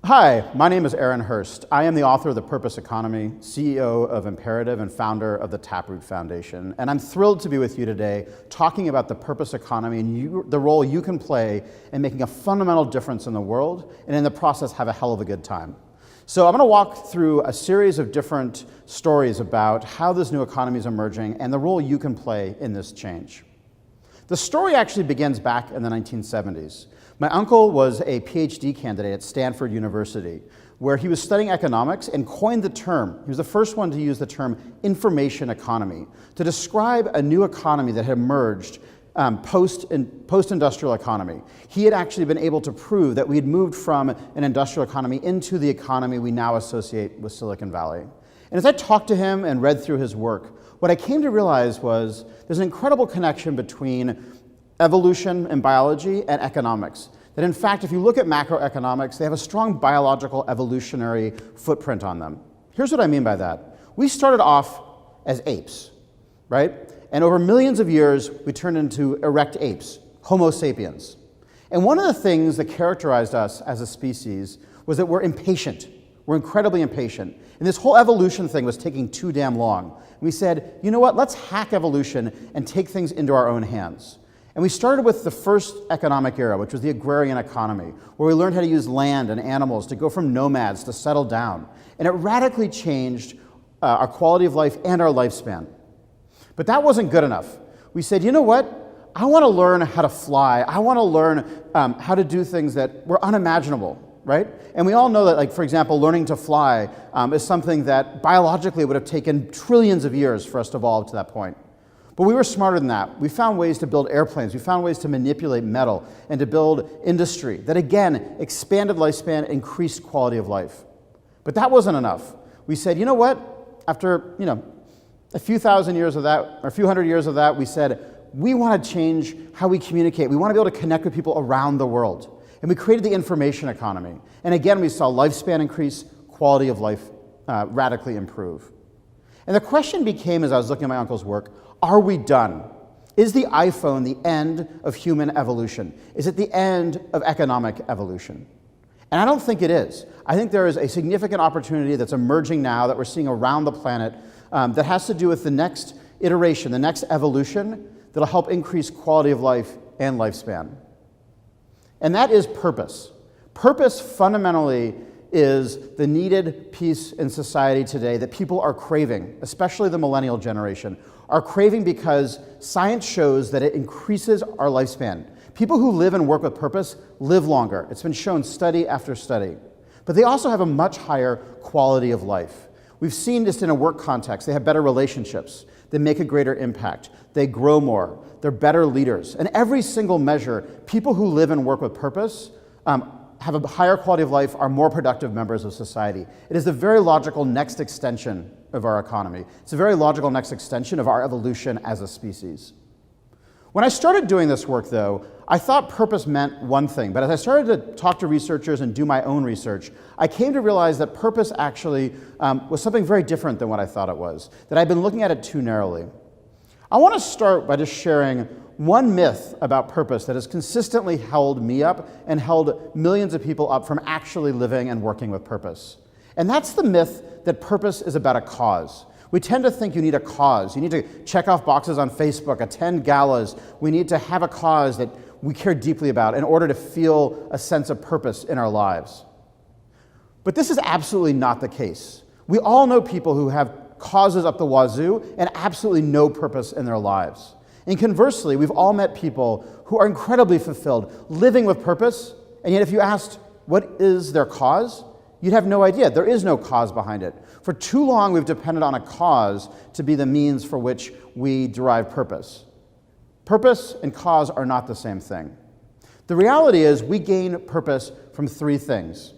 Hi, my name is Aaron Hurst. I am the author of The Purpose Economy, CEO of Imperative, and founder of the Taproot Foundation. And I'm thrilled to be with you today talking about the purpose economy and the role you can play in making a fundamental difference in the world, and in the process have a hell of a good time. So I'm going to walk through a series of different stories about how this new economy is emerging and the role you can play in this change. The story actually begins back in the 1970s. My uncle was a PhD candidate at Stanford University, where he was studying economics and coined the term. He was the first one to use the term information economy to describe a new economy that had emerged post-industrial economy. He had actually been able to prove that we had moved from an industrial economy into the economy we now associate with Silicon Valley. And as I talked to him and read through his work, what I came to realize was there's an incredible connection between evolution and biology and economics. That in fact, if you look at macroeconomics, they have a strong biological evolutionary footprint on them. Here's what I mean by that. We started off as apes, right? And over millions of years, we turned into erect apes, Homo sapiens. And one of the things that characterized us as a species was that we're impatient. We're incredibly impatient. And this whole evolution thing was taking too damn long. And we said, you know what, let's hack evolution and take things into our own hands. And we started with the first economic era, which was the agrarian economy, where we learned how to use land and animals to go from nomads to settle down. And it radically changed our quality of life and our lifespan. But that wasn't good enough. We said, you know what? I want to learn how to fly. I want to learn how to do things that were unimaginable, right? And we all know that, like, for example, learning to fly is something that biologically would have taken trillions of years for us to evolve to that point. But we were smarter than that. We found ways to build airplanes. We found ways to manipulate metal and to build industry that, again, expanded lifespan, increased quality of life. But that wasn't enough. We said, you know what? After, a few thousand years of that, or a few hundred years of that, we said, we want to change how we communicate. We want to be able to connect with people around the world. And we created the information economy. And again, we saw lifespan increase, quality of life radically improve. And the question became, as I was looking at my uncle's work, are we done? Is the iPhone the end of human evolution? Is it the end of economic evolution? And I don't think it is. I think there is a significant opportunity that's emerging now that we're seeing around the planet that has to do with the next iteration, the next evolution that'll help increase quality of life and lifespan. And that is purpose. Purpose fundamentally is the needed piece in society today that people are craving, especially the millennial generation, are craving because science shows that it increases our lifespan. People who live and work with purpose live longer. It's been shown study after study. But they also have a much higher quality of life. We've seen this in a work context. They have better relationships. They make a greater impact. They grow more. They're better leaders. And every single measure, people who live and work with purpose have a higher quality of life, are more productive members of society. It is the very logical next extension of our economy. It's a very logical next extension of our evolution as a species. When I started doing this work, though, I thought purpose meant one thing. But as I started to talk to researchers and do my own research, I came to realize that purpose actually was something very different than what I thought it was, that I'd been looking at it too narrowly. I want to start by just sharing one myth about purpose that has consistently held me up and held millions of people up from actually living and working with purpose. And that's the myth that purpose is about a cause. We tend to think you need a cause. You need to check off boxes on Facebook, attend galas. We need to have a cause that we care deeply about in order to feel a sense of purpose in our lives. But this is absolutely not the case. We all know people who have causes up the wazoo and absolutely no purpose in their lives. And conversely, we've all met people who are incredibly fulfilled, living with purpose, and yet if you asked what is their cause, you'd have no idea. There is no cause behind it. For too long, we've depended on a cause to be the means for which we derive purpose. Purpose and cause are not the same thing. The reality is we gain purpose from three things.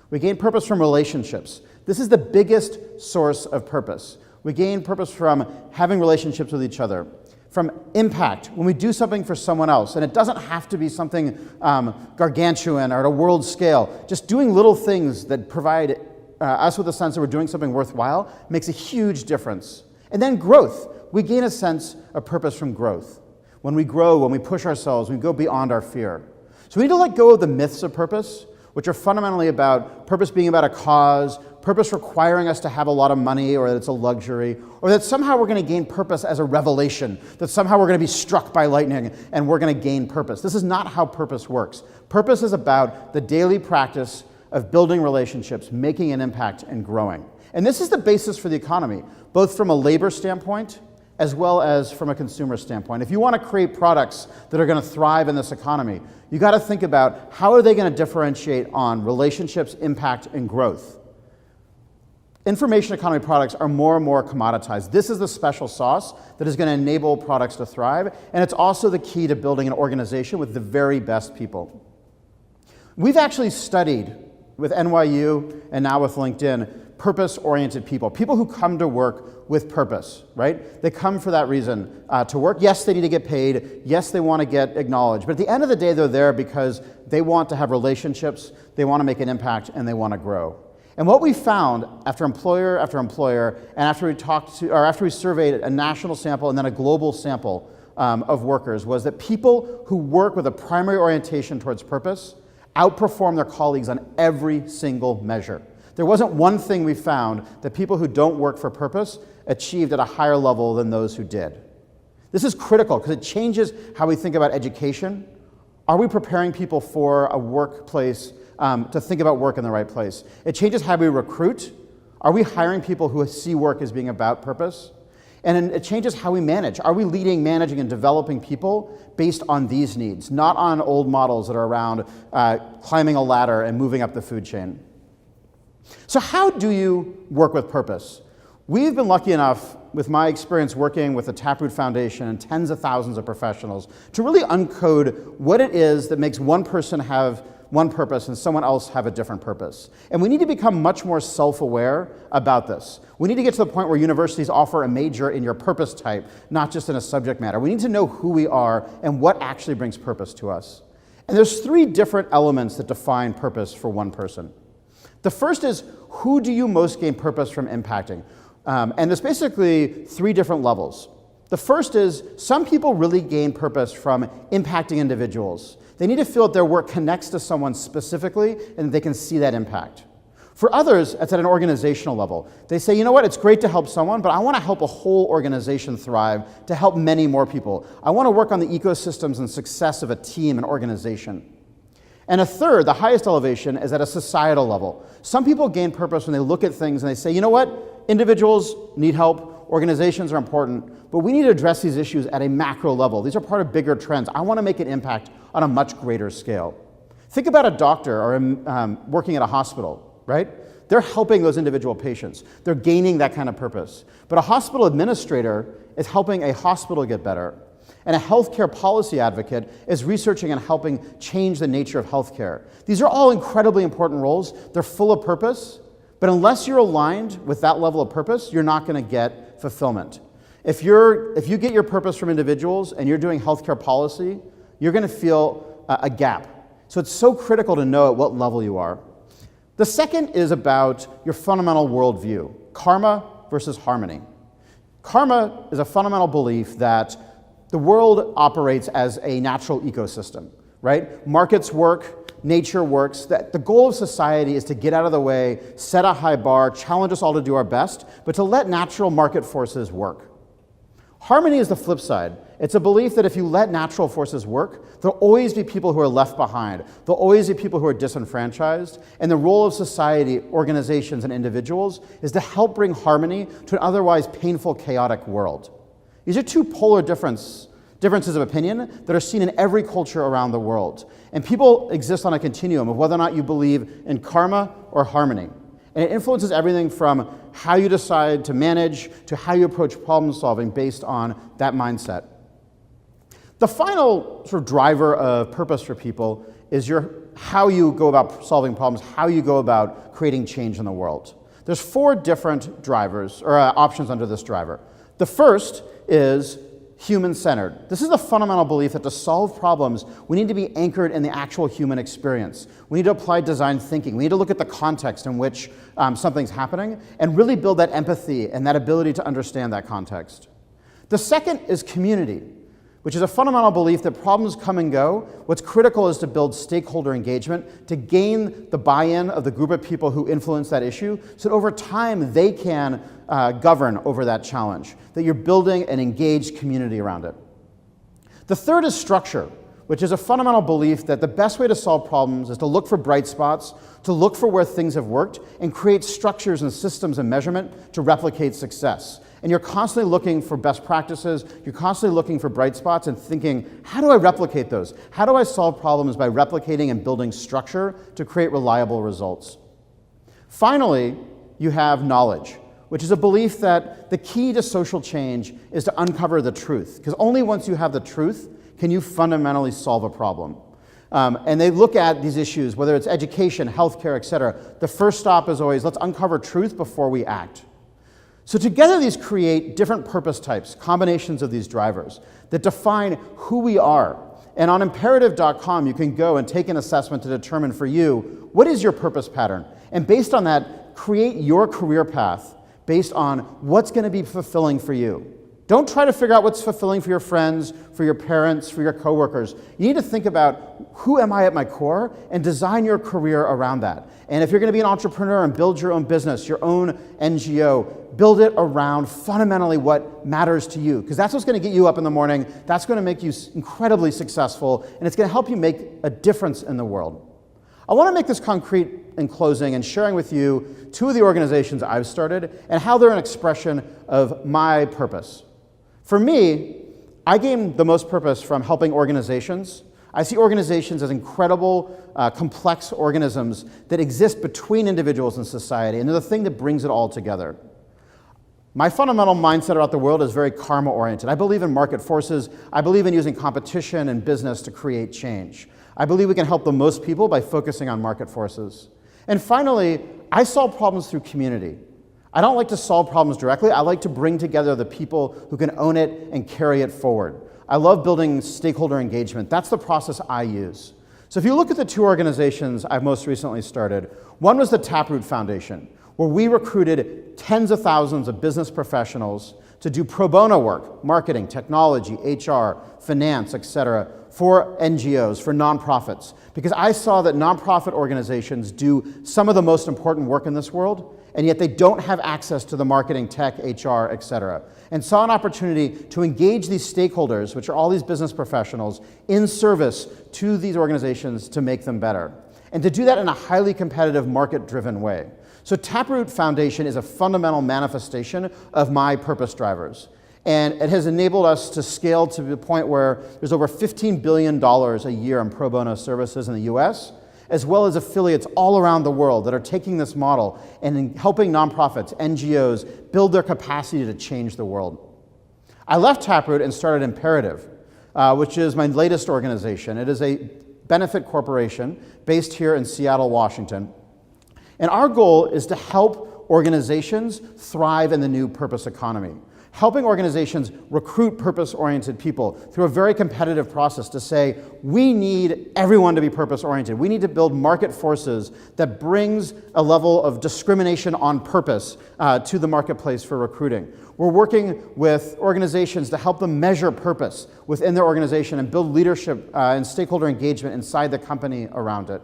We gain purpose from relationships. This is the biggest source of purpose. We gain purpose from having relationships with each other, from impact, when we do something for someone else. And it doesn't have to be something gargantuan or at a world scale. Just doing little things that provide us with a sense that we're doing something worthwhile makes a huge difference. And then growth. We gain a sense of purpose from growth. When we grow, when we push ourselves, we go beyond our fear. So we need to let go of the myths of purpose, which are fundamentally about purpose being about a cause, purpose requiring us to have a lot of money or that it's a luxury, or that somehow we're going to gain purpose as a revelation, that somehow we're going to be struck by lightning and we're going to gain purpose. This is not how purpose works. Purpose is about the daily practice of building relationships, making an impact, and growing. And this is the basis for the economy, both from a labor standpoint as well as from a consumer standpoint. If you want to create products that are going to thrive in this economy, you got to think about how are they going to differentiate on relationships, impact, and growth. Information economy products are more and more commoditized. This is the special sauce that is going to enable products to thrive, and it's also the key to building an organization with the very best people. We've actually studied with NYU and now with LinkedIn purpose-oriented people, people who come to work with purpose, right? They come for that reason to work. Yes, they need to get paid. Yes, they want to get acknowledged. But at the end of the day, they're there because they want to have relationships, they want to make an impact, and they want to grow. And what we found after employer after employer, and after we surveyed a national sample and then a global sample of workers, was that people who work with a primary orientation towards purpose outperform their colleagues on every single measure. There wasn't one thing we found that people who don't work for purpose achieved at a higher level than those who did. This is critical because it changes how we think about education. Are we preparing people for a workplace to think about work in the right place? It changes how we recruit. Are we hiring people who see work as being about purpose? And it changes how we manage. Are we leading, managing, and developing people based on these needs, not on old models that are around climbing a ladder and moving up the food chain? So how do you work with purpose? We've been lucky enough, with my experience working with the Taproot Foundation and tens of thousands of professionals, to really uncode what it is that makes one person have one purpose and someone else have a different purpose. And we need to become much more self-aware about this. We need to get to the point where universities offer a major in your purpose type, not just in a subject matter. We need to know who we are and what actually brings purpose to us. And there's three different elements that define purpose for one person. The first is, who do you most gain purpose from impacting? And there's basically three different levels. The first is, some people really gain purpose from impacting individuals. They need to feel that their work connects to someone specifically and they can see that impact. For others, it's at an organizational level. They say, you know what, it's great to help someone, but I want to help a whole organization thrive to help many more people. I want to work on the ecosystems and success of a team and organization. And a third, the highest elevation, is at a societal level. Some people gain purpose when they look at things and they say, you know what, individuals need help, organizations are important, but we need to address these issues at a macro level. These are part of bigger trends. I want to make an impact on a much greater scale. Think about a doctor or working at a hospital, right? They're helping those individual patients. They're gaining that kind of purpose. But a hospital administrator is helping a hospital get better. And a healthcare policy advocate is researching and helping change the nature of healthcare. These are all incredibly important roles. They're full of purpose, but unless you're aligned with that level of purpose, you're not going to get fulfillment. If you get your purpose from individuals and you're doing healthcare policy, you're going to feel a gap. So it's so critical to know at what level you are. The second is about your fundamental worldview, karma versus harmony. Karma is a fundamental belief that the world operates as a natural ecosystem, right? Markets work, nature works. That the goal of society is to get out of the way, set a high bar, challenge us all to do our best, but to let natural market forces work. Harmony is the flip side. It's a belief that if you let natural forces work, there'll always be people who are left behind. There'll always be people who are disenfranchised. And the role of society, organizations, and individuals is to help bring harmony to an otherwise painful, chaotic world. These are two polar differences of opinion that are seen in every culture around the world. And people exist on a continuum of whether or not you believe in karma or harmony. And it influences everything from how you decide to manage to how you approach problem solving based on that mindset. The final sort of driver of purpose for people is how you go about solving problems, how you go about creating change in the world. There's four different drivers or options under this driver. The first is human-centered. This is the fundamental belief that to solve problems, we need to be anchored in the actual human experience. We need to apply design thinking. We need to look at the context in which something's happening and really build that empathy and that ability to understand that context. The second is community. which is a fundamental belief that problems come and go. What's critical is to build stakeholder engagement, to gain the buy-in of the group of people who influence that issue, so that over time they can govern over that challenge, that you're building an engaged community around it. The third is structure, which is a fundamental belief that the best way to solve problems is to look for bright spots, to look for where things have worked, and create structures and systems and measurement to replicate success. And you're constantly looking for best practices, you're constantly looking for bright spots and thinking, how do I replicate those? How do I solve problems by replicating and building structure to create reliable results? Finally, you have knowledge, which is a belief that the key to social change is to uncover the truth, because only once you have the truth can you fundamentally solve a problem. And they look at these issues, whether it's education, healthcare, et cetera. The first stop is always, let's uncover truth before we act. So together these create different purpose types, combinations of these drivers that define who we are. And on imperative.com, you can go and take an assessment to determine for you, what is your purpose pattern? And based on that, create your career path based on what's going to be fulfilling for you. Don't try to figure out what's fulfilling for your friends, for your parents, for your coworkers. You need to think about, who am I at my core, and design your career around that. And if you're going to be an entrepreneur and build your own business, your own NGO, build it around fundamentally what matters to you, because that's what's going to get you up in the morning, that's going to make you incredibly successful, and it's going to help you make a difference in the world. I want to make this concrete in closing and sharing with you two of the organizations I've started and how they're an expression of my purpose. For me, I gain the most purpose from helping organizations. I see organizations as incredible, complex organisms that exist between individuals and society, and they're the thing that brings it all together. My fundamental mindset about the world is very karma-oriented. I believe in market forces. I believe in using competition and business to create change. I believe we can help the most people by focusing on market forces. And finally, I solve problems through community. I don't like to solve problems directly. I like to bring together the people who can own it and carry it forward. I love building stakeholder engagement. That's the process I use. So if you look at the two organizations I've most recently started, one was the Taproot Foundation, where we recruited tens of thousands of business professionals to do pro bono work, marketing, technology, HR, finance, et cetera, for NGOs, for nonprofits, because I saw that nonprofit organizations do some of the most important work in this world, and yet they don't have access to the marketing, tech, HR, et cetera. And saw an opportunity to engage these stakeholders, which are all these business professionals, in service to these organizations to make them better. And to do that in a highly competitive, market-driven way. So Taproot Foundation is a fundamental manifestation of my purpose drivers. And it has enabled us to scale to the point where there's over $15 billion a year in pro bono services in the US, as well as affiliates all around the world that are taking this model and helping nonprofits, NGOs, build their capacity to change the world. I left Taproot and started Imperative, which is my latest organization. It is a benefit corporation based here in Seattle, Washington. And our goal is to help organizations thrive in the new purpose economy. Helping organizations recruit purpose-oriented people through a very competitive process to say, we need everyone to be purpose-oriented. We need to build market forces that brings a level of discrimination on purpose to the marketplace for recruiting. We're working with organizations to help them measure purpose within their organization and build leadership and stakeholder engagement inside the company around it.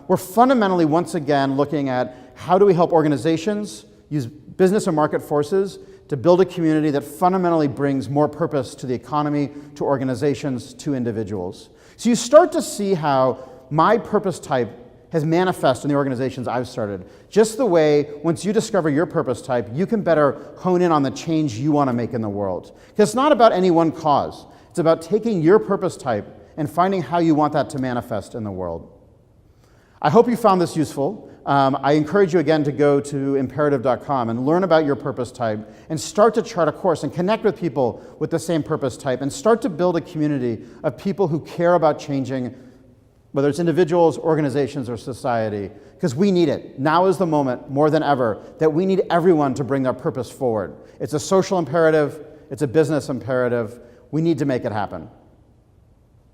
We're fundamentally, once again, looking at how do we help organizations use business and market forces to build a community that fundamentally brings more purpose to the economy, to organizations, to individuals. So you start to see how my purpose type has manifested in the organizations I've started. Just the way, once you discover your purpose type, you can better hone in on the change you want to make in the world. Because it's not about any one cause. It's about taking your purpose type and finding how you want that to manifest in the world. I hope you found this useful. I encourage you again to go to imperative.com and learn about your purpose type and start to chart a course and connect with people with the same purpose type and start to build a community of people who care about changing, whether it's individuals, organizations, or society, because we need it. Now is the moment, more than ever, that we need everyone to bring their purpose forward. It's a social imperative, it's a business imperative. We need to make it happen.